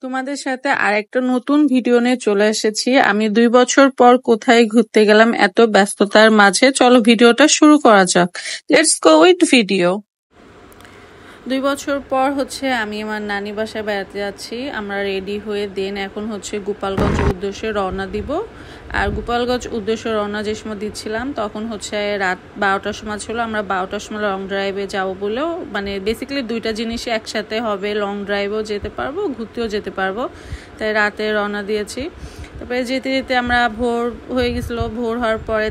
তোমাদের সাথে আরেকটা নতুন ভিডিও নিয়ে চলে এসেছি। আমি 2 বছর পর কোথায় ঘুরতে গেলাম এত ব্যস্ততার মাঝে। চলো ভিডিওটা শুরু করা যাক। Let's go with video. 2 বছর পর আমি আমার নানি বাসায় বেড়াতে যাচ্ছি। আমরা রেডি হয়ে এখন গোপালগঞ্জ উদ্দেশ্যে রওনা দিব। আর গোপালগঞ্জ উদ্দেশ্যে রওনা যে সময় দিচ্ছিলাম তখন রাত 12টার সময় ছিল। আমরা 12টার সময় লং ড্রাইভে যাবো বলেও বেসিক্যালি দুইটা জিনিসই একসাথে হবে, লং ড্রাইভেও যেতে পারবো, ঘুরতেও যেতে পারবো, তাই রাতে রওনা দিয়েছি। তারপরে যেতে যেতে আমরা ভোর হয়ে গেছিলো। ভোর হওয়ার পরে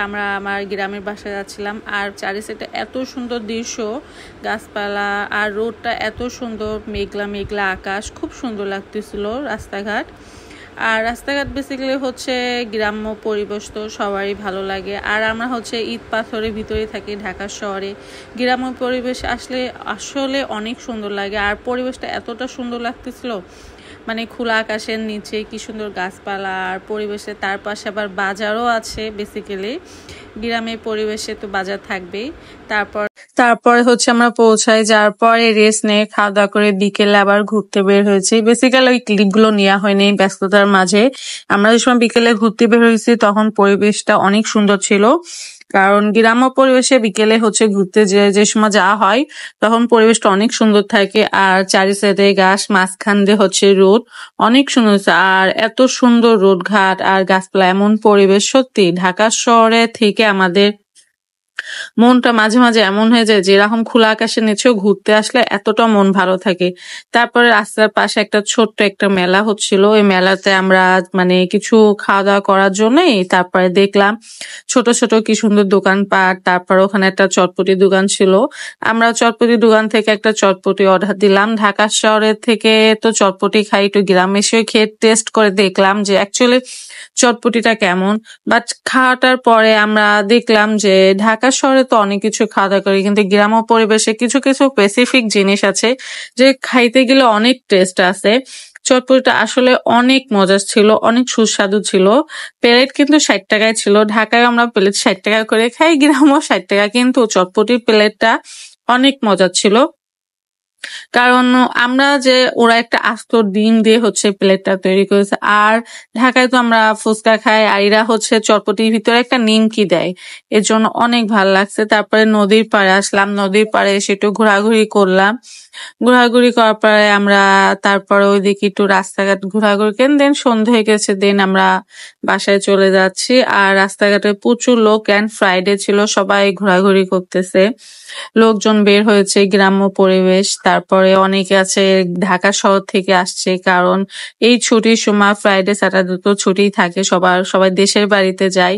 আমরা আমার গ্রামের বাসায় যাচ্ছিলাম। আর চারি সাইডে এত সুন্দর দৃশ্য, গাছপালা, আর রোডটা এত সুন্দর, মেঘলা মেঘলা আকাশ, খুব সুন্দর লাগতেছিল রাস্তাঘাট। আর রাস্তাঘাট বেসিক্যালি গ্রাম্য পরিবেশ, তো সবারই ভালো লাগে। আর আমরা ইট পাথরের ভিতরে থাকি ঢাকা শহরে। গ্রাম্য পরিবেশ আসলে অনেক সুন্দর লাগে। আর পরিবেশটা এতটা সুন্দর লাগতেছিল, খোলা আকাশের নিচে কি সুন্দর গাছপালা আর পরিবেশে, তার পাশে আবার বাজারও আছে। বেসিক্যালি গ্রামের পরিবেশে তো বাজার থাকবেই। তারপরে আমরা পৌঁছাই, যাওয়ার পরে রেস্ট নিয়ে খাওয়া দাওয়া করে বিকেলে আবার ঘুরতে বের হয়েছি। বেসিক্যালি ওই ক্লিপগুলো নেওয়া হয়নি ব্যস্ততার মাঝে। আমরা যে সময় বিকেলে ঘুরতে বের হয়েছি তখন পরিবেশটা অনেক সুন্দর ছিল, কারণ গ্রাম্য পরিবেশে বিকেলে ঘুরতে যে সময় যাওয়া হয় তখন পরিবেশটা অনেক সুন্দর থাকে। আর চারি সাইডে গাছ, মাঝখান দিয়ে রোড, অনেক সুন্দর। আর এত সুন্দর রোড ঘাট আর গাছপালা, এমন পরিবেশ সত্যি ঢাকা শহরে থেকে আমাদের মনটা মাঝে মাঝে এমন হয়ে যায় যেরকম খোলা আকাশের নিচেও ঘুরতে আসলে এতটা মন ভালো থাকে। তারপরে রাস্তার পাশে একটা ছোট্ট একটা মেলা হচ্ছিল। ওই মেলাতে আমরা কিছু খাওয়া দাওয়া করার জন্যই তারপরে দেখলাম ছোট ছোট কি সুন্দর দোকানপাট। তারপর ওখানে একটা চটপটি দোকান ছিল। আমরা চটপটি দোকান থেকে একটা চটপটি অর্ডার দিলাম। ঢাকা শহরের থেকে তো চটপটি খাই, একটু গ্রামে এসে খেয়ে টেস্ট করে দেখলাম যে অ্যাকচুয়ালি চটপটিটা কেমন। বাট খাওয়াটার পরে আমরা দেখলাম যে ঢাকা শহরে তো অনেক কিছু খাওয়া দাওয়া করি, কিন্তু গ্রাম্য পরিবেশে কিছু কিছু স্পেসিফিক জিনিস আছে যে খাইতে গেলে অনেক টেস্ট আছে। চটপটিটা আসলে অনেক মজার ছিল, অনেক সুস্বাদু ছিল। প্লেট কিন্তু 60 টাকায় ছিল। ঢাকায় আমরা প্লেট 60 টাকা করে খাই, গ্রামও 60 টাকা, কিন্তু চটপটির প্লেটটা অনেক মজার ছিল। কারণ ওরা একটা আস্ত ডিম দিয়ে প্লেটটা তৈরি করেছে। আর ঢাকায় তো আমরা ফুচকা খাই, আর এরা চটপটির ভিতরে একটা নিমকি দেয়, এর জন্য অনেক ভালো লাগছে। তারপরে নদীর পাড়ে আসলাম, নদীর পাড়ে এসে একটু ঘোরাঘুরি করলাম। ঘোরাঘুরি করার পরে আমরা তারপরে ওইদিকে একটু রাস্তাঘাট ঘোরাঘুরি কেন, দেন সন্ধ্যা হয়ে গেছে, দেন আমরা বাসায় চলে যাচ্ছি। আর রাস্তাঘাটে প্রচুর লোক, অ্যান্ড ফ্রাইডে ছিল, সবাই ঘোরাঘুরি করতেছে, লোকজন বের হয়েছে, গ্রাম্য পরিবেশ। তারপরে অনেকে আছে ঢাকা শহর থেকে আসছে, কারণ এই ছুটির সময় ফ্রাইডে স্যাটারডে তো ছুটি থাকে, সবাই দেশের বাড়িতে যায়।